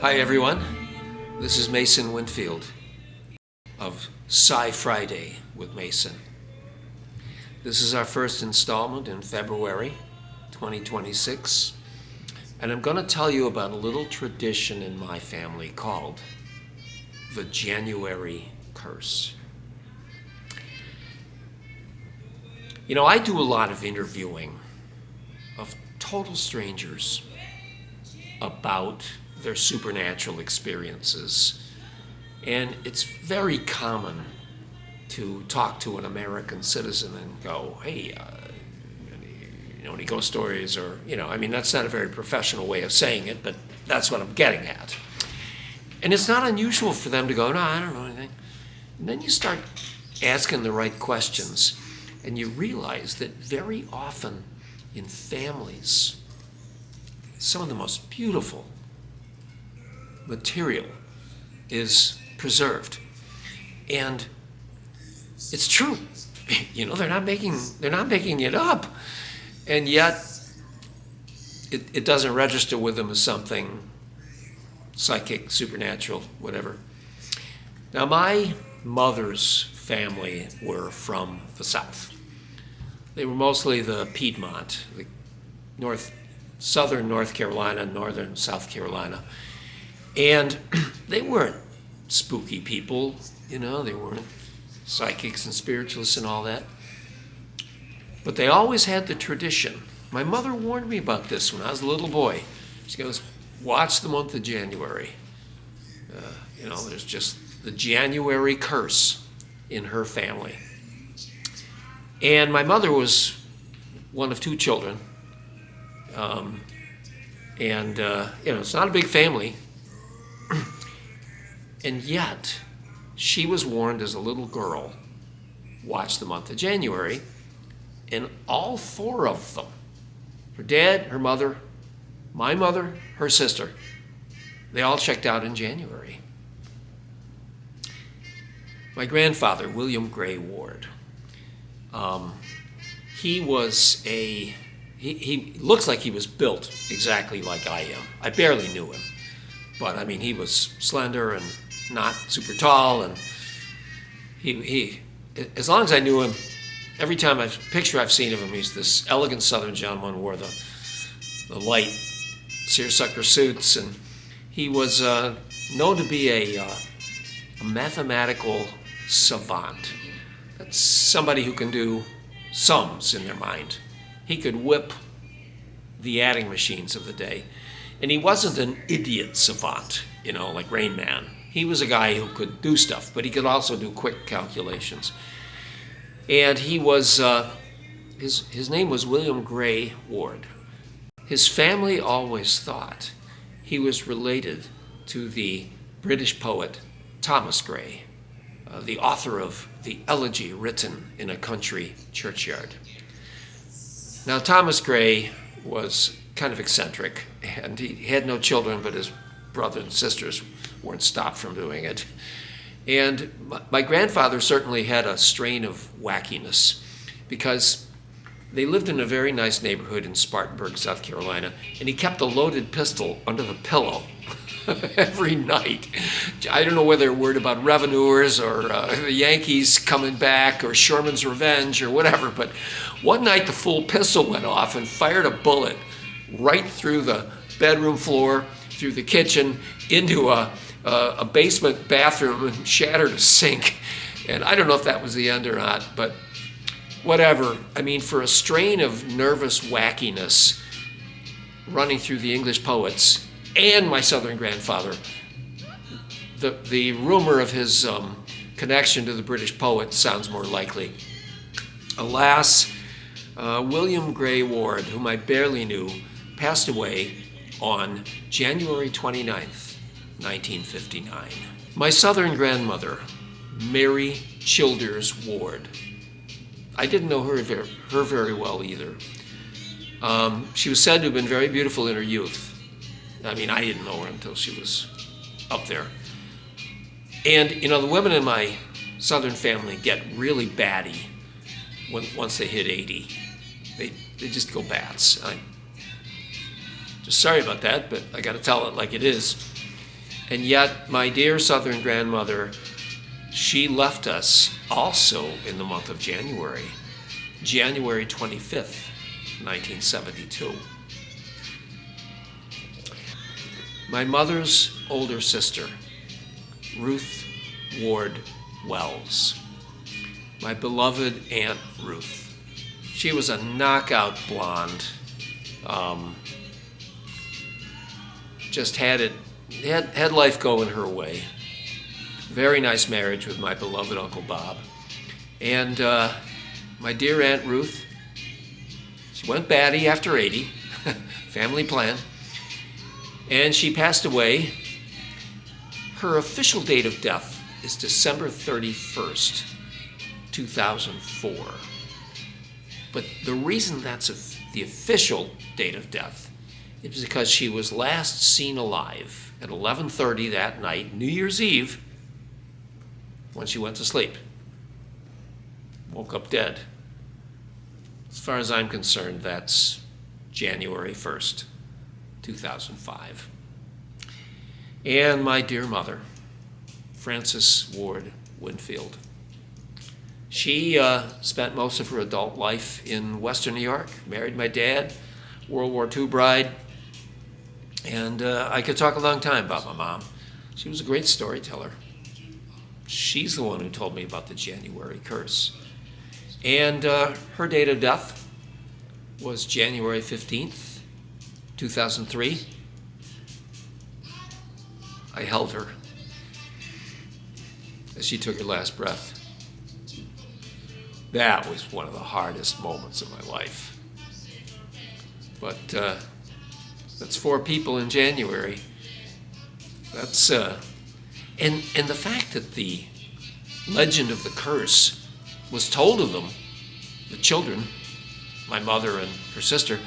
Hi everyone, this is Mason Winfield of Psi-Friday with Mason. This is our first installment in February 2026, and I'm going to tell you about a little tradition in my family called the January Curse. You know, I do a lot of interviewing of total strangers about their supernatural experiences. And it's very common to talk to an American citizen and go, hey, any ghost stories? Or, that's not a very professional way of saying it, but that's what I'm getting at. And it's not unusual for them to go, no, I don't know anything. And then you start asking the right questions, and you realize that very often in families, some of the most beautiful material is preserved. And it's true. They're not making it up. And yet it doesn't register with them as something psychic, supernatural, whatever. Now, my mother's family were from the South. They were mostly the Piedmont, the southern North Carolina, northern South Carolina. And they weren't spooky people, they weren't psychics and spiritualists and all that. But they always had the tradition. My mother warned me about this when I was a little boy. She goes, watch the month of January. There's just the January curse in her family. And my mother was one of two children. It's not a big family. And yet, she was warned as a little girl, watch the month of January, and all four of them, her dad, her mother, my mother, her sister, they all checked out in January. My grandfather, William Gray Ward, he looks like he was built exactly like I am. I barely knew him. But he was slender and not super tall, and he as long as I knew him, every time picture I've seen of him, he's this elegant Southern gentleman, wore the light seersucker suits, and he was known to be a mathematical savant. That's somebody who can do sums in their mind. He could whip the adding machines of the day. And he wasn't an idiot savant, like Rain Man. He was a guy who could do stuff, but he could also do quick calculations. And he was, his name was William Gray Ward. His family always thought he was related to the British poet Thomas Gray, the author of the elegy written in a country churchyard. Now, Thomas Gray was kind of eccentric, and he had no children, but his brothers and sisters weren't stopped from doing it. And my grandfather certainly had a strain of wackiness, because they lived in a very nice neighborhood in Spartanburg, South Carolina, and he kept a loaded pistol under the pillow every night. I don't know whether they're worried about revenuers or the Yankees coming back or Sherman's revenge or whatever, but one night the fool pistol went off and fired a bullet right through the bedroom floor, through the kitchen, into a basement bathroom, and shattered a sink. And I don't know if that was the end or not, but whatever. For a strain of nervous wackiness running through the English poets and my Southern grandfather, the rumor of his connection to the British poet sounds more likely. Alas, William Gray Ward, whom I barely knew, passed away on January 29th, 1959. My Southern grandmother, Mary Childers Ward, I didn't know her very well either. She was said to have been very beautiful in her youth. I didn't know her until she was up there. And, the women in my Southern family get really batty once they hit 80. They just go bats. Just sorry about that, but I got to tell it like it is. And yet, my dear Southern grandmother, she left us also in the month of January, January 25th, 1972. My mother's older sister, Ruth Ward Wells, my beloved Aunt Ruth. She was a knockout blonde. Just had life going her way. Very nice marriage with my beloved Uncle Bob. And my dear Aunt Ruth, she went batty after 80, family plan, and she passed away. Her official date of death is December 31st, 2004. But the reason that's the official date of death is because she was last seen alive at 11:30 that night, New Year's Eve, when she went to sleep. Woke up dead. As far as I'm concerned, that's January 1st, 2005. And my dear mother, Frances Ward Winfield. She spent most of her adult life in Western New York, married my dad, World War II bride, and I could talk a long time about my mom. She was a great storyteller. She's the one who told me about the January curse. And her date of death was January 15th, 2003. I held her as she took her last breath. That was one of the hardest moments of my life. But that's 4 people in January. That's and the fact that the legend of the curse was told to them, the children, my mother and her sister,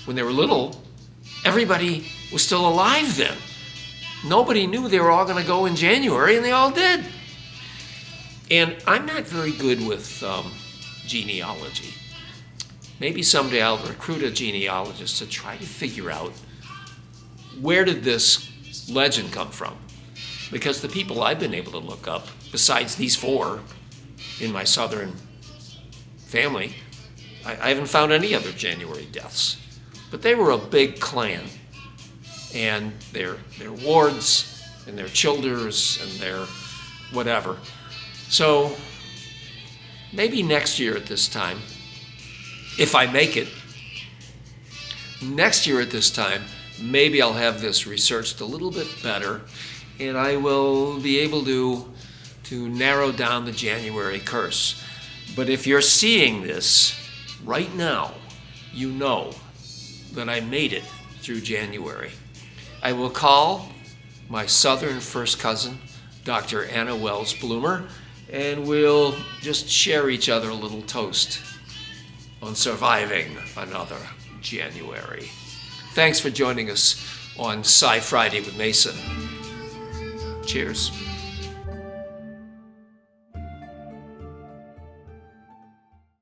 when they were little, everybody was still alive then. Nobody knew they were all going to go in January, and they all did. And I'm not very good with genealogy. Maybe someday I'll recruit a genealogist to try to figure out where did this legend come from. Because the people I've been able to look up, besides these 4 in my Southern family, I haven't found any other January deaths. But they were a big clan. And their wards and their childers and their whatever. So maybe next year at this time, if I make it, next year at this time, maybe I'll have this researched a little bit better, and I will be able to narrow down the January curse. But if you're seeing this right now, you know that I made it through January. I will call my Southern first cousin, Dr. Anna Wells Bloomer, and we'll just share each other a little toast on surviving another January. Thanks for joining us on Psi-Friday with Mason. Cheers.